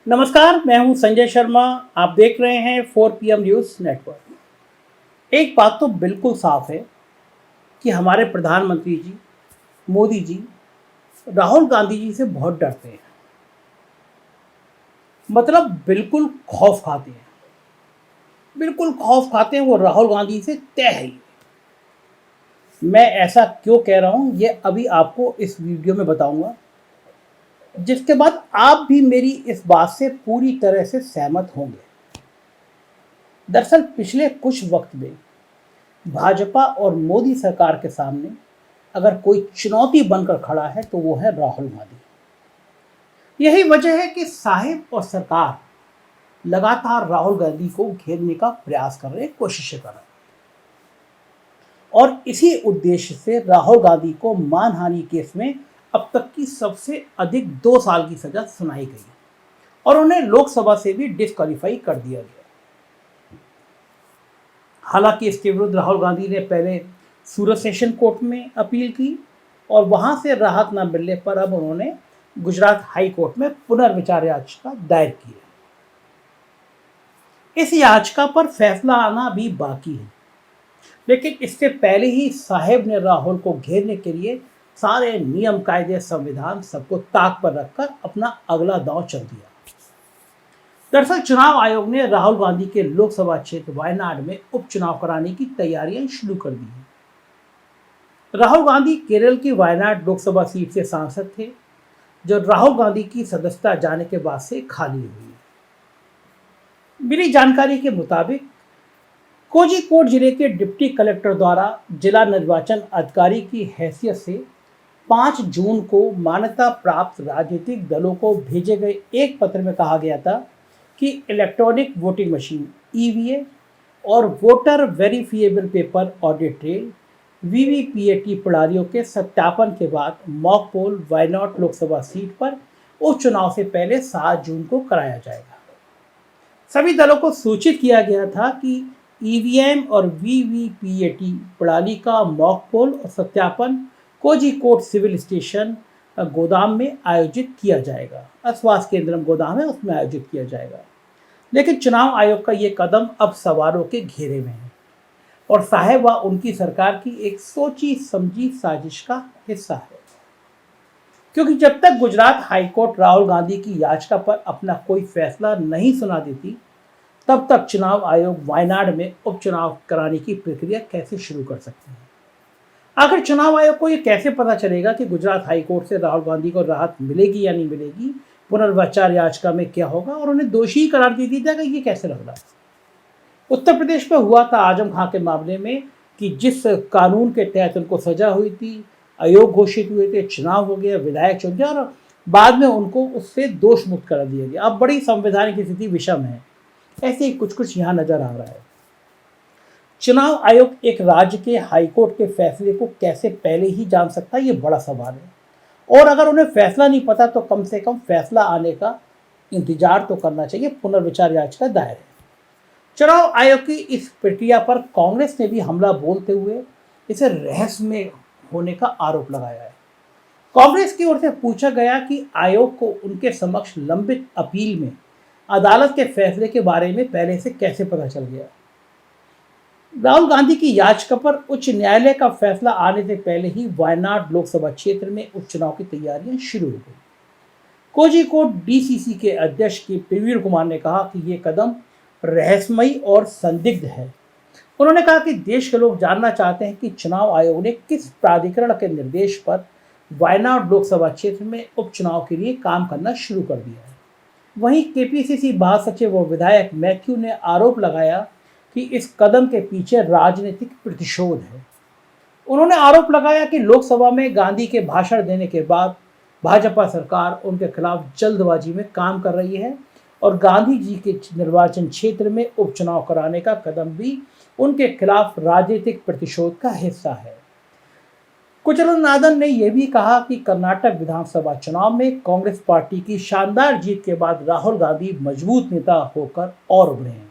नमस्कार, मैं हूं संजय शर्मा। आप देख रहे हैं 4 PM न्यूज़ नेटवर्क। एक बात तो बिल्कुल साफ है कि हमारे प्रधानमंत्री जी मोदी जी राहुल गांधी जी से बहुत डरते हैं। मतलब बिल्कुल खौफ खाते हैं। वो राहुल गांधी से तय है ये। मैं ऐसा क्यों कह रहा हूं ये अभी आपको इस वीडियो में बताऊंगा, जिसके बाद आप भी मेरी इस बात से पूरी तरह से सहमत होंगे। दरअसल पिछले कुछ वक्त में भाजपा और मोदी सरकार के सामने अगर कोई चुनौती बनकर खड़ा है तो वो है राहुल गांधी। यही वजह है कि साहिब और सरकार लगातार राहुल गांधी को घेरने का प्रयास कर रहे हैं, कोशिशें कर रहे हैं। और इसी उद्देश्य से राहुल गांधी को मानहानि केस में अब तक की सबसे अधिक 2 साल की सजा सुनाई गई और उन्हें लोकसभा से भी डिस्क्वालीफाई कर दिया गया। हालांकि इसके विरुद्ध राहुल गांधी ने पहले सूरत सेशन कोर्ट में अपील की और वहां से राहत न मिलने पर अब उन्होंने गुजरात हाई कोर्ट में पुनर्विचार याचिका दायर की है। इस याचिका पर फैसला आना भी बाकी है, लेकिन इससे पहले ही साहेब ने राहुल को घेरने के लिए सारे नियम कायदे संविधान सबको ताक पर रखकर अपना अगला दांव चल दिया। दरअसल चुनाव आयोग ने राहुल गांधी के लोकसभा क्षेत्र वायनाड में उपचुनाव कराने की तैयारियां शुरू कर दी हैं। राहुल गांधी केरल की वायनाड लोकसभा सीट से सांसद थे, जो राहुल गांधी की सदस्यता जाने के बाद से खाली हुई। मिली जानकारी के मुताबिक कोझिकोड जिले के डिप्टी कलेक्टर द्वारा जिला निर्वाचन अधिकारी की हैसियत से 5 जून को मान्यता प्राप्त राजनीतिक दलों को भेजे गए एक पत्र में कहा गया था कि इलेक्ट्रॉनिक वोटिंग मशीन (ईवीएम) और voter verifiable paper audit trail (VVPAT) प्रणालियों के सत्यापन के बाद mock poll Wayanad Lok Sabha seat पर उपचुनाव से पहले 7 जून को कराया जाएगा। सभी दलों को सूचित किया गया था कि ईवीएम और वीवीपीएटी प्रणाली का मॉक पोल और सत्यापन कोझिकोड सिविल स्टेशन गोदाम में आयोजित किया जाएगा। स्वास्थ्य केंद्र गोदाम है, उसमें आयोजित किया जाएगा। लेकिन चुनाव आयोग का ये कदम अब सवालों के घेरे में है और साहेब व उनकी सरकार की एक सोची समझी साजिश का हिस्सा है, क्योंकि जब तक गुजरात हाईकोर्ट राहुल गांधी की याचिका पर अपना कोई फैसला नहीं सुना देती, तब तक चुनाव आयोग वायनाड में उपचुनाव कराने की प्रक्रिया कैसे शुरू कर सकते हैं। आखिर चुनाव आयोग को यह कैसे पता चलेगा कि गुजरात हाईकोर्ट से राहुल गांधी को राहत मिलेगी या नहीं मिलेगी, पुनर्विचार याचिका में क्या होगा और उन्हें दोषी करार दे दिया जाएगा, ये कैसे लग रहा है। उत्तर प्रदेश में हुआ था आजम खां के मामले में कि जिस कानून के तहत उनको सजा हुई थी, अयोग्य घोषित हुए थे, चुनाव हो गया, विधायक चुन गया और बाद में उनको उससे दोष मुक्त कर दिया गया। अब बड़ी संवैधानिक स्थिति विषम है। ऐसे ही कुछ यहाँ नजर आ रहा है। चुनाव आयोग एक राज्य के हाईकोर्ट के फैसले को कैसे पहले ही जान सकता है, ये बड़ा सवाल है। और अगर उन्हें फैसला नहीं पता तो कम से कम फैसला आने का इंतजार तो करना चाहिए। पुनर्विचार याचिका दायर है। चुनाव आयोग की इस प्रक्रिया पर कांग्रेस ने भी हमला बोलते हुए इसे रहस्यमय होने का आरोप लगाया है। कांग्रेस की ओर से पूछा गया कि आयोग को उनके समक्ष लंबित अपील में अदालत के फैसले के बारे में पहले से कैसे पता चल गया। राहुल गांधी की याचिका पर उच्च न्यायालय का फैसला आने से पहले ही वायनाड लोकसभा क्षेत्र में उपचुनाव की तैयारियां शुरू हो गई। कोझिकोड डीसीसी के अध्यक्ष के प्रवीण कुमार ने कहा कि ये कदम रहस्यमयी और संदिग्ध है। उन्होंने कहा कि देश के लोग जानना चाहते हैं कि चुनाव आयोग ने किस प्राधिकरण के निर्देश पर वायनाड लोकसभा क्षेत्र में उपचुनाव के लिए काम करना शुरू कर दिया है। वहीं केपीसीसी महासचिव और विधायक मैथ्यू ने आरोप लगाया कि इस कदम के पीछे राजनीतिक प्रतिशोध है। उन्होंने आरोप लगाया कि लोकसभा में गांधी के भाषण देने के बाद भाजपा सरकार उनके खिलाफ जल्दबाजी में काम कर रही है और गांधी जी के निर्वाचन क्षेत्र में उपचुनाव कराने का कदम भी उनके खिलाफ राजनीतिक प्रतिशोध का हिस्सा है। कुचलनादन ने यह भी कहा कि कर्नाटक विधानसभा चुनाव में कांग्रेस पार्टी की शानदार जीत के बाद राहुल गांधी मजबूत नेता होकर और उभरे हैं।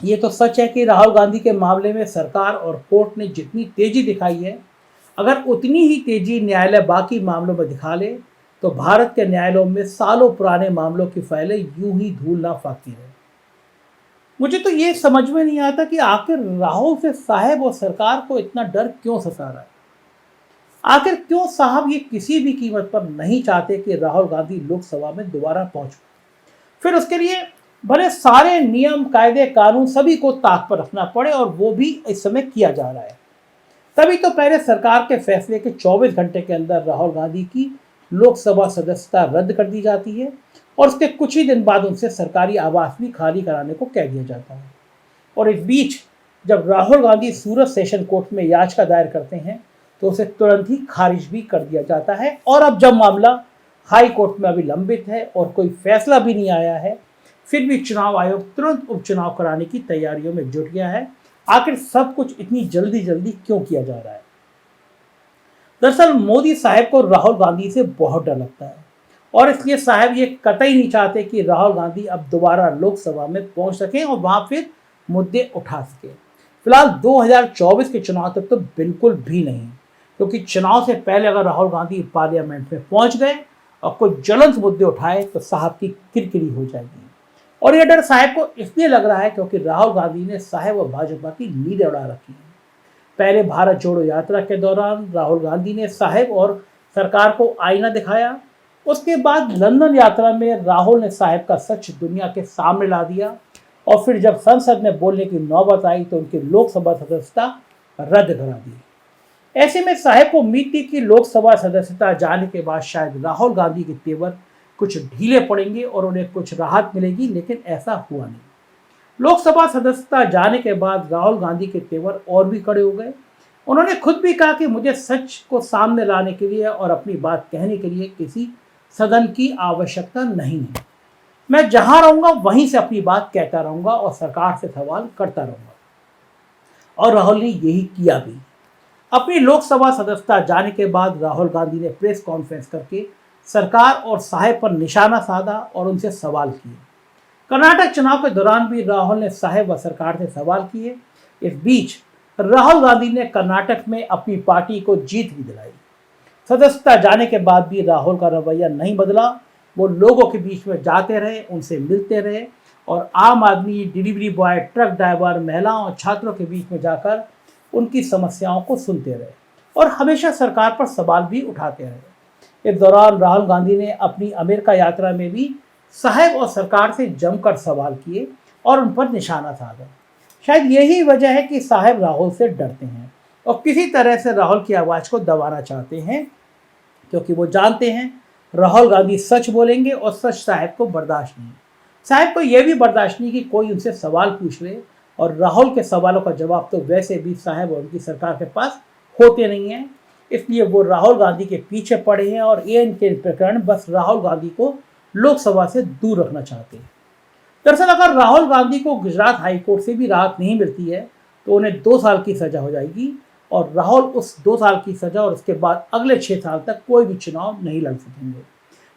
ये तो सच है कि राहुल गांधी के मामले में सरकार और कोर्ट ने जितनी तेजी दिखाई है, अगर उतनी ही तेजी न्यायालय बाकी मामलों में दिखा ले तो भारत के न्यायालयों में सालों पुराने मामलों की फाइलें यूं ही धूल ना फाकती रहे। मुझे तो ये समझ में नहीं आता कि आखिर राहुल से साहब और सरकार को इतना डर क्यों सता रहा है। आखिर क्यों साहब ये किसी भी कीमत पर नहीं चाहते कि राहुल गांधी लोकसभा में दोबारा पहुंचे। फिर उसके लिए भले सारे नियम कायदे कानून सभी को ताक पर रखना पड़े, और वो भी इस समय किया जा रहा है। तभी तो पहले सरकार के फैसले के 24 घंटे के अंदर राहुल गांधी की लोकसभा सदस्यता रद्द कर दी जाती है, और उसके कुछ ही दिन बाद उनसे सरकारी आवास भी खाली कराने को कह दिया जाता है। और इस बीच जब राहुल गांधी सूरत सेशन कोर्ट में याचिका दायर करते हैं तो उसे तुरंत ही खारिज भी कर दिया जाता है। और अब जब मामला हाई कोर्ट में अभी लंबित है और कोई फैसला भी नहीं आया है, फिर भी चुनाव आयोग तुरंत उपचुनाव कराने की तैयारियों में जुट गया है। आखिर सब कुछ इतनी जल्दी जल्दी क्यों किया जा रहा है? दरअसल मोदी साहब को राहुल गांधी से बहुत डर लगता है, और इसलिए साहब ये कतई नहीं चाहते कि राहुल गांधी अब दोबारा लोकसभा में पहुंच सकें और वहां फिर मुद्दे उठा सके। फिलहाल 2024 के चुनाव तक तो बिल्कुल भी नहीं, क्योंकि चुनाव से पहले अगर राहुल गांधी पार्लियामेंट में पहुंच गए और कोई ज्वलंत मुद्दे उठाए तो साहब की किरकिरी हो जाएगी। और यह डर साहब को इसलिए लग रहा है क्योंकि राहुल गांधी ने साहब और भाजपा की नींद उड़ा रखी है। पहले भारत जोड़ो यात्रा के दौरान राहुल गांधी ने साहब और सरकार को आईना दिखाया। उसके बाद लंदन यात्रा में राहुल ने साहब का सच दुनिया के सामने ला दिया, और फिर जब संसद में बोलने की नौबत आई तो उनकी लोकसभा सदस्यता रद्द करा दी। ऐसे में साहब को उम्मीद थी कि लोकसभा सदस्यता जाने के बाद शायद राहुल गांधी के तेवर कुछ ढीले पड़ेंगे और उन्हें कुछ राहत मिलेगी, लेकिन ऐसा हुआ नहीं। लोकसभा सदस्यता जाने के बाद राहुल गांधी के तेवर और भी कड़े हो गए। उन्होंने खुद भी कहा कि मुझे सच को सामने लाने के लिए और अपनी बात कहने के लिए किसी सदन की आवश्यकता नहीं है। मैं जहां रहूंगा वहीं से अपनी बात कहता रहूंगा और सरकार से सवाल करता रहूंगा। और राहुल ने यही किया भी। अपनी लोकसभा सदस्यता जाने के बाद राहुल गांधी ने प्रेस कॉन्फ्रेंस करके सरकार और साहब पर निशाना साधा और उनसे सवाल किए। कर्नाटक चुनाव के दौरान भी राहुल ने साहब व सरकार से सवाल किए। इस बीच राहुल गांधी ने कर्नाटक में अपनी पार्टी को जीत भी दिलाई। सदस्यता जाने के बाद भी राहुल का रवैया नहीं बदला। वो लोगों के बीच में जाते रहे, उनसे मिलते रहे, और आम आदमी, डिलीवरी बॉय, ट्रक ड्राइवर, महिलाओं और छात्रों के बीच में जाकर उनकी समस्याओं को सुनते रहे और हमेशा सरकार पर सवाल भी उठाते रहे। इस दौरान राहुल गांधी ने अपनी अमेरिका यात्रा में भी साहब और सरकार से जमकर सवाल किए और उन पर निशाना साधा। शायद यही वजह है कि साहब राहुल से डरते हैं और किसी तरह से राहुल की आवाज़ को दबाना चाहते हैं, क्योंकि वो जानते हैं राहुल गांधी सच बोलेंगे और सच साहब को बर्दाश्त नहीं। साहब को यह भी बर्दाश्त नहीं कि कोई उनसे सवाल पूछ ले, और राहुल के सवालों का जवाब तो वैसे भी साहब और उनकी सरकार के पास होते नहीं हैं। इसलिए वो राहुल गांधी के पीछे पड़े हैं और ये इनके प्रकरण बस राहुल गांधी को लोकसभा से दूर रखना चाहते हैं। दरअसल अगर राहुल गांधी को गुजरात हाईकोर्ट से भी राहत नहीं मिलती है तो उन्हें 2 साल की सजा हो जाएगी, और राहुल उस 2 साल की सजा और उसके बाद अगले 6 साल तक कोई भी चुनाव नहीं लड़ सकेंगे।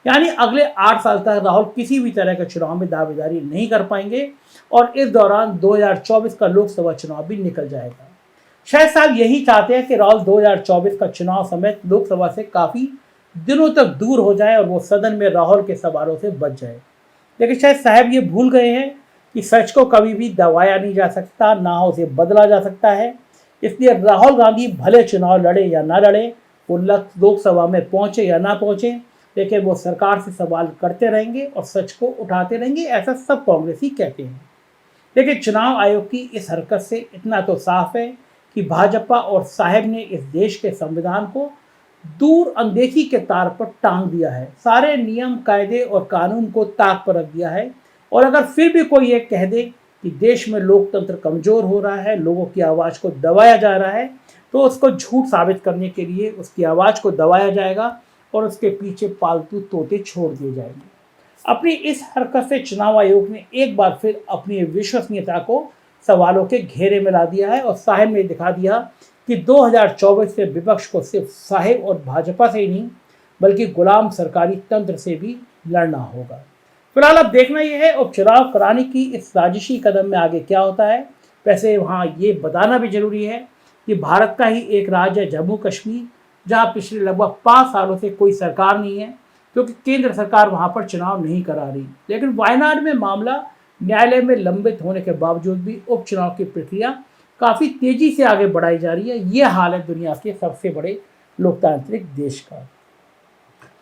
यानी अगले 8 साल तक राहुल किसी भी तरह के चुनाव में दावेदारी नहीं कर पाएंगे, और इस दौरान 2024 का लोकसभा चुनाव भी निकल जाएगा। शायद साहब यही चाहते हैं कि राहुल 2024 का चुनाव समेत लोकसभा से काफ़ी दिनों तक दूर हो जाए और वो सदन में राहुल के सवालों से बच जाए। लेकिन शायद साहब ये भूल गए हैं कि सच को कभी भी दबाया नहीं जा सकता, ना उसे बदला जा सकता है। इसलिए राहुल गांधी भले चुनाव लड़े या ना लड़े, वो लोकसभा में पहुंचे या ना पहुंचे, लेकिन वो सरकार से सवाल करते रहेंगे और सच को उठाते रहेंगे, ऐसा सब कांग्रेसी कहते हैं। लेकिन चुनाव आयोग की इस हरकत से इतना तो साफ है कि भाजपा और साहब ने इस देश के संविधान को दूर अनदेखी के तार पर टांग दिया है। सारे नियम कायदे और कानून को ताक पर रख दिया है, और अगर फिर भी कोई ये कह दे कि देश में लोकतंत्र कमज़ोर हो रहा है, लोगों की आवाज़ को दबाया जा रहा है, तो उसको झूठ साबित करने के लिए उसकी आवाज़ को दबाया जाएगा और उसके पीछे पालतू तोते छोड़ दिए जाएंगे। अपनी इस हरकत से चुनाव आयोग ने एक बार फिर अपनी विश्वसनीयता को सवालों के घेरे में ला दिया है, और साहब ने दिखा दिया कि 2024 से विपक्ष को सिर्फ साहब और भाजपा से ही नहीं बल्कि गुलाम सरकारी तंत्र से भी लड़ना होगा। फिलहाल अब देखना यह है उपचुनाव कराने की इस साजिशी कदम में आगे क्या होता है। वैसे वहाँ ये बताना भी जरूरी है कि भारत का ही एक राज्य है जम्मू कश्मीर, जहाँ पिछले लगभग 5 सालों से कोई सरकार नहीं है, क्योंकि केंद्र सरकार वहाँ पर चुनाव नहीं करा रही। लेकिन वायनाड में मामला न्यायालय में लंबित होने के बावजूद भी उपचुनाव की प्रक्रिया काफ़ी तेज़ी से आगे बढ़ाई जा रही है। ये हाल है दुनिया के सबसे बड़े लोकतांत्रिक देश का।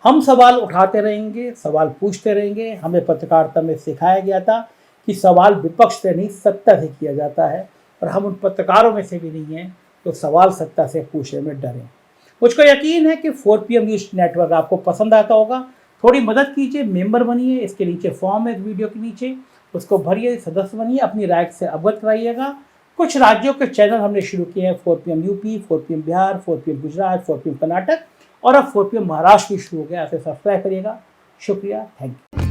हम सवाल उठाते रहेंगे, सवाल पूछते रहेंगे। हमें पत्रकारिता में सिखाया गया था कि सवाल विपक्ष से नहीं सत्ता से किया जाता है, और हम उन पत्रकारों में से भी नहीं हैं तो सवाल सत्ता से पूछने में डरें। मुझको यकीन है कि 4PM न्यूज़ नेटवर्क आपको पसंद आता होगा। थोड़ी मदद कीजिए, मेंबर बनिए। इसके नीचे फॉर्म है वीडियो के नीचे, उसको भरिए, सदस्य बनिए, अपनी राय से अवगत कराइएगा। कुछ राज्यों के चैनल हमने शुरू किए हैं, 4PM UP, 4PM Bihar, 4PM Gujarat, 4PM Karnataka, और अब 4PM महाराष्ट्र भी शुरू हो गया। इसे सब्सक्राइब करिएगा। शुक्रिया, थैंक यू।